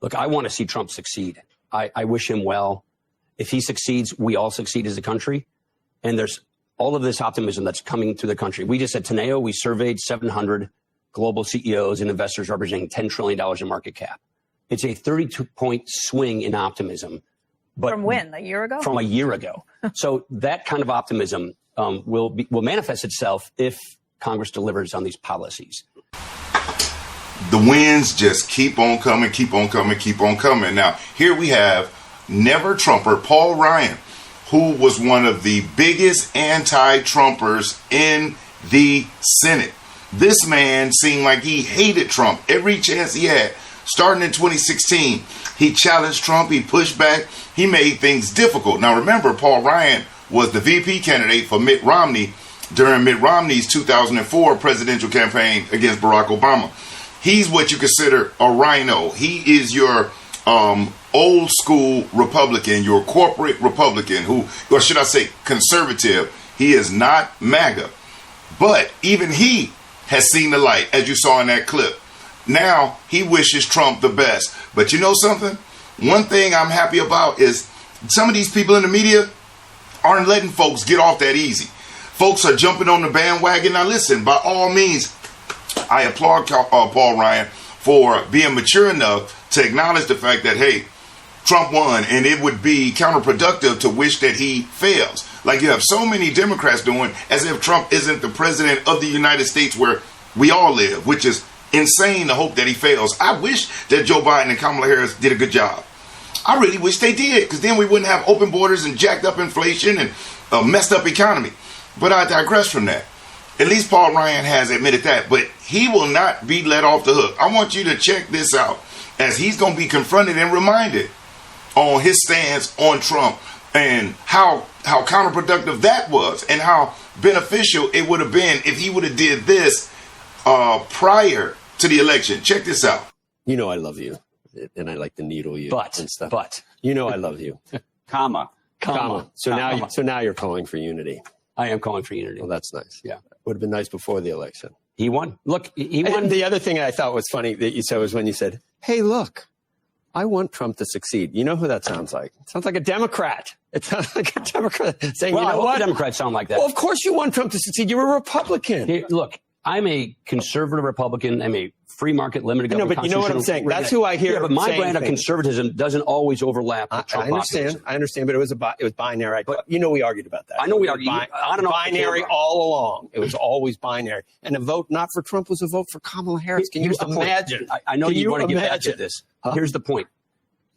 Look, I want to see Trump succeed. I wish him well. If he succeeds, we all succeed as a country. And there's all of this optimism that's coming through the country. We just at Teneo, we surveyed 700 global CEOs and investors representing $10 trillion in market cap. It's a 32-point swing in optimism. But from when? A year ago? From a year ago. So that kind of optimism will manifest itself if Congress delivers on these policies. The wins just keep on coming, keep on coming, keep on coming. Now, here we have never Trumper Paul Ryan, who was one of the biggest anti-Trumpers in the Senate. This man seemed like he hated Trump every chance he had. Starting in 2016, he challenged Trump, he pushed back, he made things difficult. Now remember, Paul Ryan was the VP candidate for Mitt Romney during Mitt Romney's 2004 presidential campaign against Barack Obama. He's what you consider a rhino. He is your old school Republican, your corporate Republican, who, or should I say conservative. He is not MAGA. But even he has seen the light, as you saw in that clip. Now he wishes Trump the best. But you know something? One thing I'm happy about is some of these people in the media aren't letting folks get off that easy. Folks are jumping on the bandwagon. Now listen, by all means, I applaud Paul Ryan for being mature enough to acknowledge the fact that, hey, Trump won, and it would be counterproductive to wish that he fails. Like you have so many Democrats doing as if Trump isn't the president of the United States where we all live, which is insane to hope that he fails. I wish that Joe Biden and Kamala Harris did a good job. I really wish they did, because then we wouldn't have open borders and jacked up inflation and a messed up economy. But I digress from that. At least Paul Ryan has admitted that, but he will not be let off the hook. I want you to check this out, as he's going to be confronted and reminded on his stance on Trump and how counterproductive that was and how beneficial it would have been if he would have did this prior to the election. Check this out. You know I love you, and I like to needle you and stuff. But you know I love you. comma. So now you're calling for unity. I am calling for unity. Well, that's nice. Yeah. Would have been nice before the election. He won. Look, he won. The other thing I thought was funny that you said was when you said, hey, look, I want Trump to succeed. You know who that sounds like? It sounds like a Democrat. It sounds like a Democrat saying, well, you know what? Democrats sound like that. Well, of course you want Trump to succeed. You're a Republican. Hey, look, I'm a conservative Republican. I'm a free market, limited government. No, but you know what I'm saying? That's who I hear. Yeah, but my brand of conservatism doesn't always overlap with Trump. I understand, but it was binary. But you know we argued about that. I know we argued. Binary all along. It was always binary. And a vote not for Trump was a vote for Kamala Harris. Can you imagine? I know you want to get back to this. Here's the point.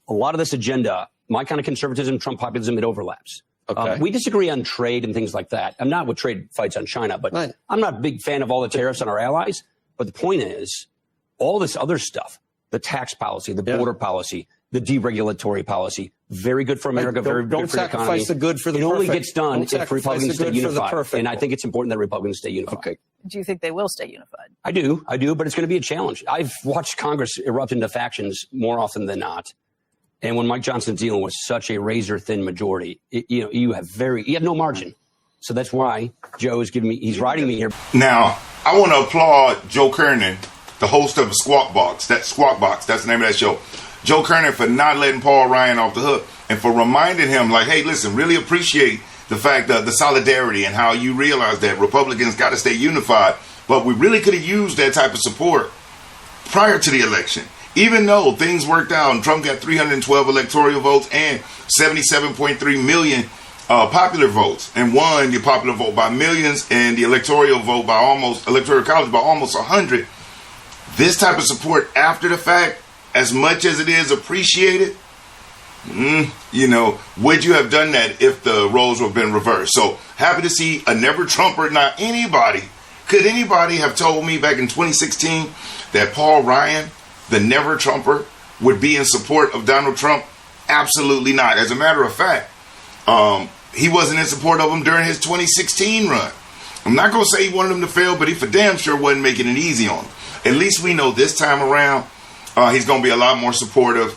A lot of this agenda, my kind of conservatism, Trump populism, it overlaps. Okay. We disagree on trade and things like that. I'm not with trade fights on China, but right. I'm not a big fan of all the tariffs on our allies. But the point is, all this other stuff, the tax policy, the border policy, the deregulatory policy, very good for America, very good for the economy. Don't sacrifice the good for the perfect. It only gets done if Republicans stay unified. And I think it's important that Republicans stay unified. Okay. Do you think they will stay unified? I do, but it's going to be a challenge. I've watched Congress erupt into factions more often than not. And when Mike Johnson's dealing with such a razor-thin majority, you have no margin. So that's why Joe is he's riding me here. Now, I want to applaud Joe Kernan, the host of Squawk Box. That's the name of that show. Joe Kernan for not letting Paul Ryan off the hook and for reminding him, like, hey, listen, really appreciate the fact that the solidarity and how you realize that Republicans got to stay unified. But we really could have used that type of support prior to the election. Even though things worked out and Trump got 312 electoral votes and 77.3 million popular votes and won the popular vote by millions and the electoral vote by electoral college by almost 100. This type of support after the fact, as much as it is appreciated, would you have done that if the roles would have been reversed? So happy to see a never Trumper. Not could anybody have told me back in 2016 that Paul Ryan, the never Trumper, would be in support of Donald Trump? Absolutely not. As a matter of fact, he wasn't in support of him during his 2016 run. I'm not going to say he wanted him to fail, but he for damn sure wasn't making it easy on him. At least we know this time around, he's going to be a lot more supportive,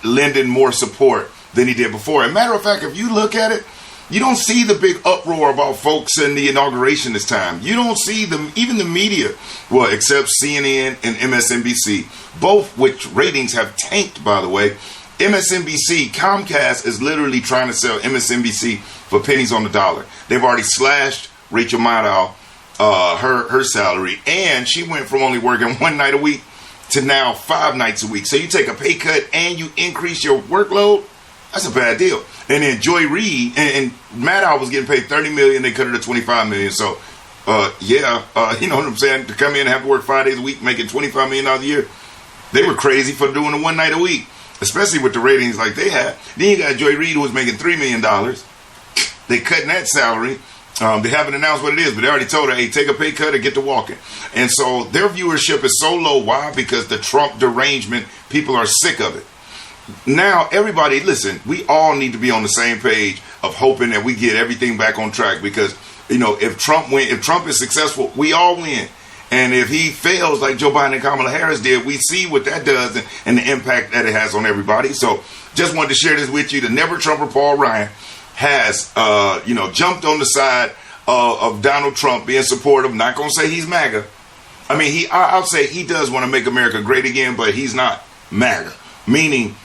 lending more support than he did before. As a matter of fact, if you look at it, You don't see the big uproar about folks in the inauguration this time. You don't see even the media, well, except CNN and MSNBC, both which ratings have tanked, by the way. MSNBC, Comcast is literally trying to sell MSNBC for pennies on the dollar. They've already slashed Rachel Maddow, her salary, and she went from only working one night a week to now 5 nights a week. So you take a pay cut and you increase your workload. That's a bad deal. And then Joy Reid and Maddow was getting paid $30 million. They cut her to $25 million. So, you know what I'm saying? To come in and have to work 5 days a week, making $25 million a year, they were crazy for doing it 1 night a week, especially with the ratings like they had. Then you got Joy Reid, who was making $3 million. They cutting that salary. They haven't announced what it is, but they already told her, hey, take a pay cut or get to walking. And so their viewership is so low. Why? Because the Trump derangement, people are sick of it. Now, everybody, listen, we all need to be on the same page of hoping that we get everything back on track because, you know, if Trump is successful, we all win. And if he fails like Joe Biden and Kamala Harris did, we see what that does and the impact that it has on everybody. So just wanted to share this with you. The Never Trumper Paul Ryan has, jumped on the side of Donald Trump, being supportive. Not going to say he's MAGA. I mean, I'll say he does want to make America great again, but he's not MAGA, meaning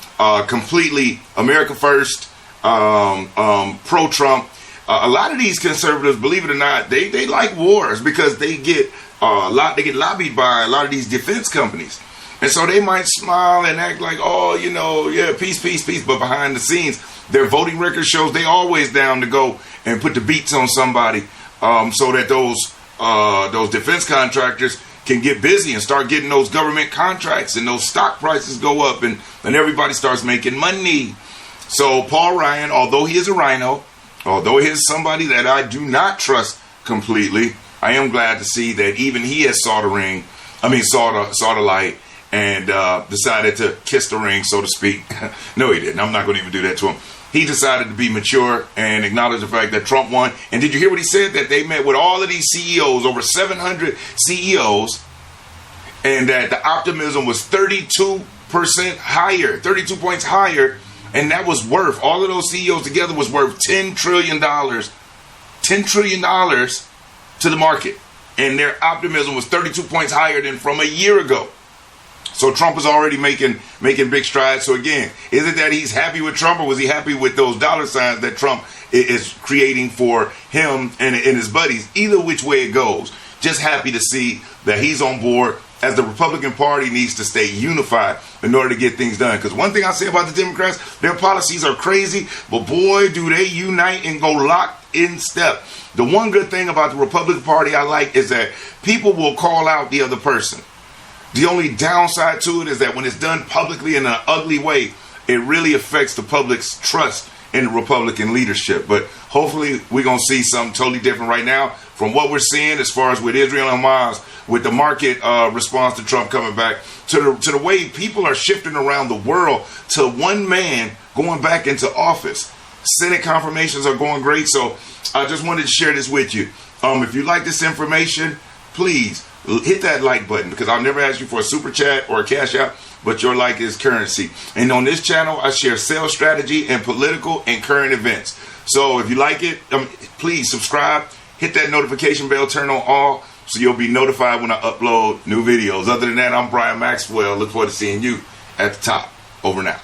completely America first, pro-Trump. A lot of these conservatives, believe it or not, they like wars because they get lobbied by a lot of these defense companies. And so they might smile and act like, oh, yeah, peace, peace, peace. But behind the scenes, their voting record shows they always down to go and put the beats on somebody so that those defense contractors can get busy and start getting those government contracts and those stock prices go up and everybody starts making money. So Paul Ryan, although he is a rhino, although he is somebody that I do not trust completely, I am glad to see that even he has saw the light and decided to kiss the ring, so to speak. No, he didn't. I'm not going to even do that to him. He decided to be mature and acknowledge the fact that Trump won. And did you hear what he said? That they met with all of these CEOs, over 700 CEOs, and that the optimism was 32% higher, 32 points higher. And that was worth, all of those CEOs together was worth $10 trillion. $10 trillion to the market. And their optimism was 32 points higher than from a year ago. So Trump is already making big strides. So again, is it that he's happy with Trump, or was he happy with those dollar signs that Trump is creating for him and his buddies? Either which way it goes, just happy to see that he's on board, as the Republican Party needs to stay unified in order to get things done. Because one thing I say about the Democrats, their policies are crazy, but boy, do they unite and go locked in step. The one good thing about the Republican Party I like is that people will call out the other person. The only downside to it is that when it's done publicly in an ugly way, it really affects the public's trust in the Republican leadership. But hopefully we're going to see something totally different right now from what we're seeing as far as with Israel and Hamas, with the market response to Trump coming back, to the way people are shifting around the world to one man going back into office. Senate confirmations are going great. So I just wanted to share this with you. If you like this information, please hit that like button, because I'll never ask you for a super chat or a cash out, but your like is currency. And on this channel, I share sales strategy and political and current events. So if you like it, please subscribe, hit that notification bell, turn on all, so you'll be notified when I upload new videos. Other than that, I'm Brian Maxwell. Look forward to seeing you at the top. Over now.